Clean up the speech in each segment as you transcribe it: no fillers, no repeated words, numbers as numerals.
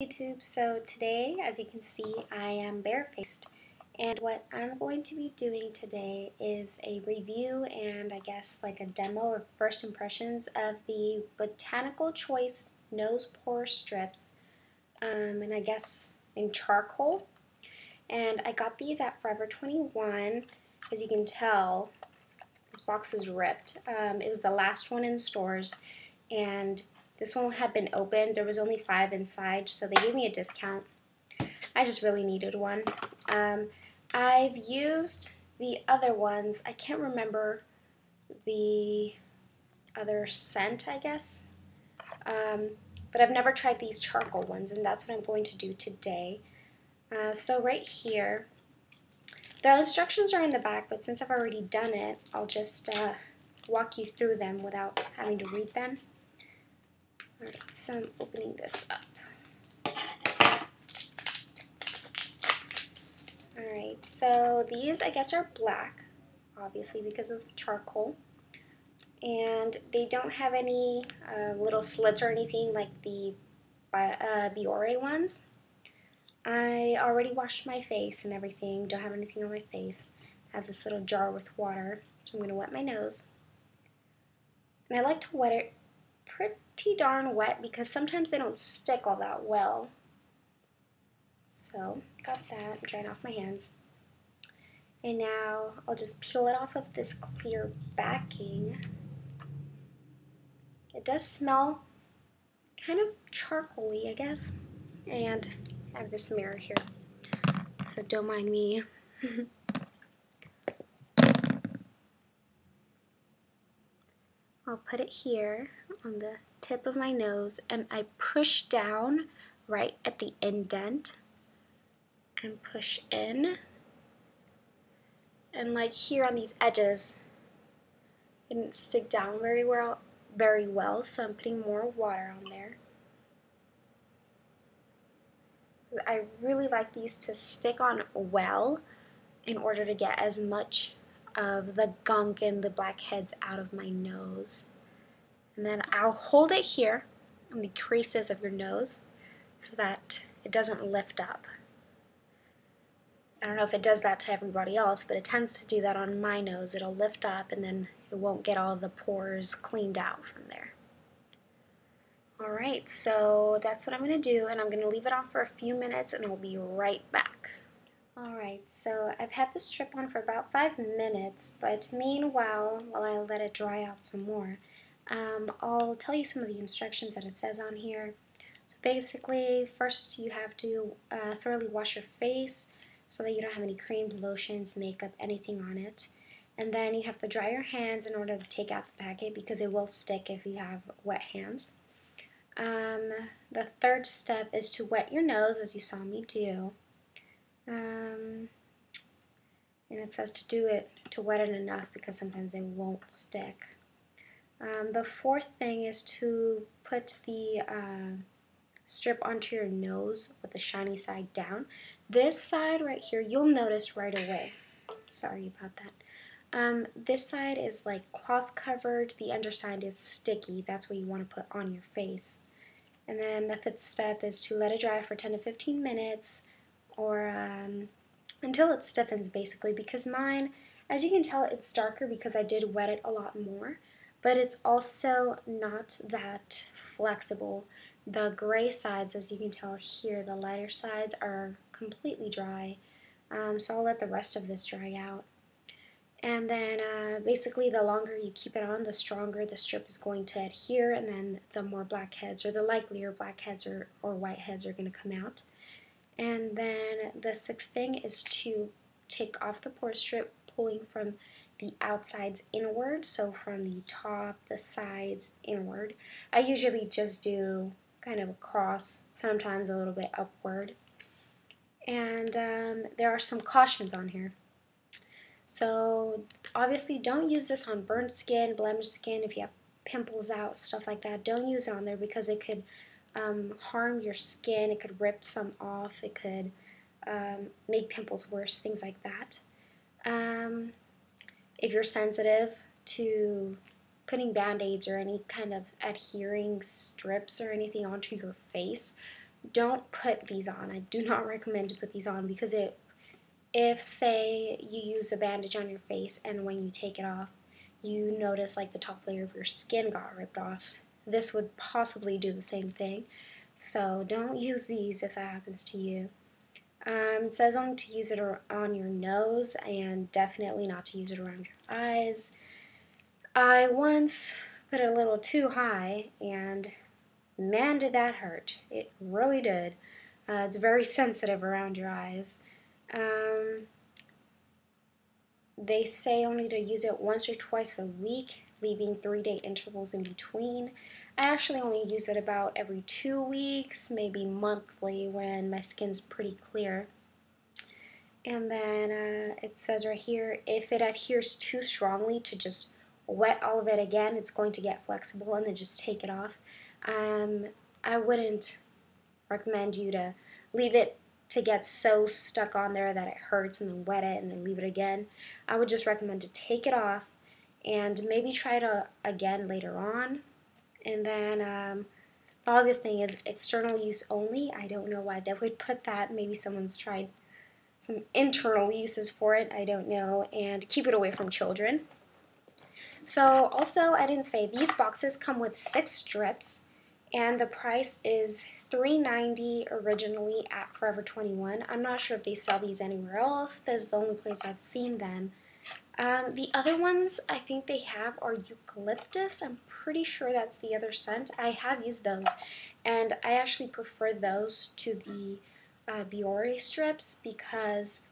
YouTube. So today, as you can see, I am barefaced, and what I'm going to be doing today is a review and I guess like a demo of first impressions of the Botanical Choice nose pore strips, and I guess in charcoal. And I got these at Forever 21. As you can tell, this box is ripped. It was the last one in stores, and this one had been opened. There was only 5 inside, so they gave me a discount. I just really needed one. I've used the other ones. I can't remember the other scent, I guess. But I've never tried these charcoal ones, and that's what I'm going to do today. So right here, the instructions are in the back, but since I've already done it, I'll just walk you through them without having to read them. Alright, so I'm opening this up. Alright, so these I guess are black, obviously because of charcoal. And they don't have any little slits or anything like the Pore ones. I already washed my face and everything, don't have anything on my face. I have this little jar with water, so I'm going to wet my nose. And I like to wet it pretty darn wet because sometimes they don't stick all that well. So, got that, I'm drying off my hands. And now I'll just peel it off of this clear backing. It does smell kind of charcoaly, I guess. And I have this mirror here, so don't mind me. I'll put it here on the tip of my nose, and I push down right at the indent and push in. And like here on these edges, it didn't stick down very well, so I'm putting more water on there. I really like these to stick on well in order to get as much of the gunk and the blackheads out of my nose. And then I'll hold it here in the creases of your nose so that it doesn't lift up. I don't know if it does that to everybody else, but it tends to do that on my nose. It'll lift up and then it won't get all the pores cleaned out from there. Alright, so that's what I'm going to do, and I'm going to leave it on for a few minutes and I'll be right back. Alright, so I've had the strip on for about 5 minutes, but meanwhile, while I let it dry out some more, I'll tell you some of the instructions that it says on here. So basically, first you have to thoroughly wash your face so that you don't have any creams, lotions, makeup, anything on it. And then you have to dry your hands in order to take out the packet because it will stick if you have wet hands. The third step is to wet your nose, as you saw me do. And it says to do it, to wet it enough because sometimes it won't stick. The fourth thing is to put the strip onto your nose with the shiny side down. This side right here, you'll notice right away. Sorry about that. This side is like cloth covered, the underside is sticky. That's what you want to put on your face. And then the fifth step is to let it dry for 10 to 15 minutes or until it stiffens basically, because mine, as you can tell, it's darker because I did wet it a lot more, but it's also not that flexible. The gray sides, as you can tell here, the lighter sides are completely dry, so I'll let the rest of this dry out. And then basically the longer you keep it on, the stronger the strip is going to adhere, and then the more blackheads, or the likelier blackheads or whiteheads are going to come out. And then the sixth thing is to take off the pore strip, pulling from the outsides inward, so from the top, the sides inward. I usually just do kind of across, sometimes a little bit upward. And there are some cautions on here. So obviously don't use this on burnt skin, blemished skin, if you have pimples out, stuff like that. Don't use it on there because it could harm your skin, it could rip some off, it could make pimples worse, things like that. If you're sensitive to putting band-aids or any kind of adhering strips or anything onto your face, don't put these on. I do not recommend to put these on because if say you use a bandage on your face and when you take it off, you notice like the top layer of your skin got ripped off, this would possibly do the same thing. So don't use these if that happens to you. It says only to use it on your nose and definitely not to use it around your eyes. I once put it a little too high and man did that hurt. It really did. It's very sensitive around your eyes. They say only to use it once or twice a week, leaving 3-day intervals in between. I actually only use it about every 2 weeks, maybe monthly when my skin's pretty clear. And then it says right here, if it adheres too strongly to just wet all of it again, it's going to get flexible and then just take it off. I wouldn't recommend you to leave it to get so stuck on there that it hurts and then wet it and then leave it again. I would just recommend to take it off and maybe try it again later on. And then the obvious thing is external use only. I don't know why they would put that. Maybe someone's tried some internal uses for it. I don't know. And keep it away from children. So also, I didn't say, these boxes come with 6 strips. And the price is $3.90 originally at Forever 21. I'm not sure if they sell these anywhere else. This is the only place I've seen them. The other ones I think they have are eucalyptus. I'm pretty sure that's the other scent. I have used those, and I actually prefer those to the Pore strips because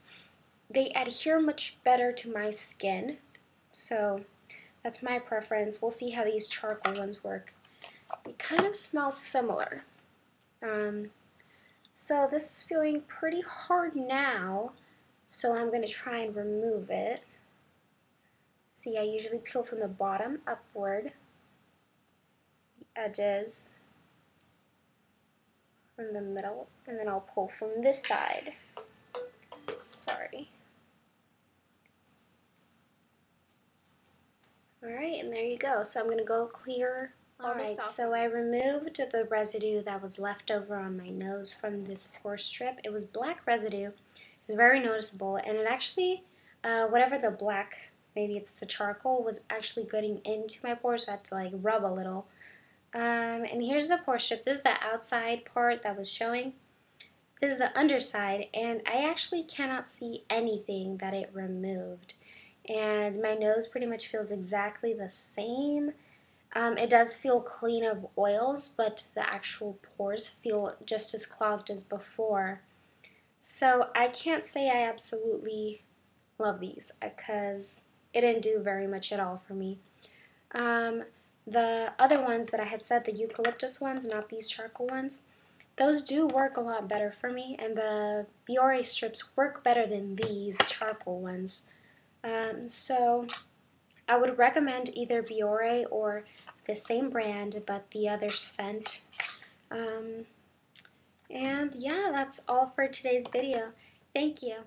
they adhere much better to my skin. So that's my preference. We'll see how these charcoal ones work. They kind of smell similar. So this is feeling pretty hard now, so I'm going to try and remove it. See, I usually peel from the bottom upward, the edges from the middle, and then I'll pull from this side. Sorry. Alright, and there you go. So I'm going to go clear. Alright, so I removed the residue that was left over on my nose from this pore strip. It was black residue. It was very noticeable, and it actually, whatever the black, maybe it's the charcoal, was actually getting into my pores, so I had to like rub a little. And here's the pore strip. This is the outside part that was showing. This is the underside, and I actually cannot see anything that it removed. And my nose pretty much feels exactly the same. It does feel clean of oils, but the actual pores feel just as clogged as before. So I can't say I absolutely love these because it didn't do very much at all for me. The other ones that I had said, the eucalyptus ones, not these charcoal ones, those do work a lot better for me, and the Pore strips work better than these charcoal ones. So I would recommend either Pore or the same brand but the other scent. And yeah, that's all for today's video. Thank you.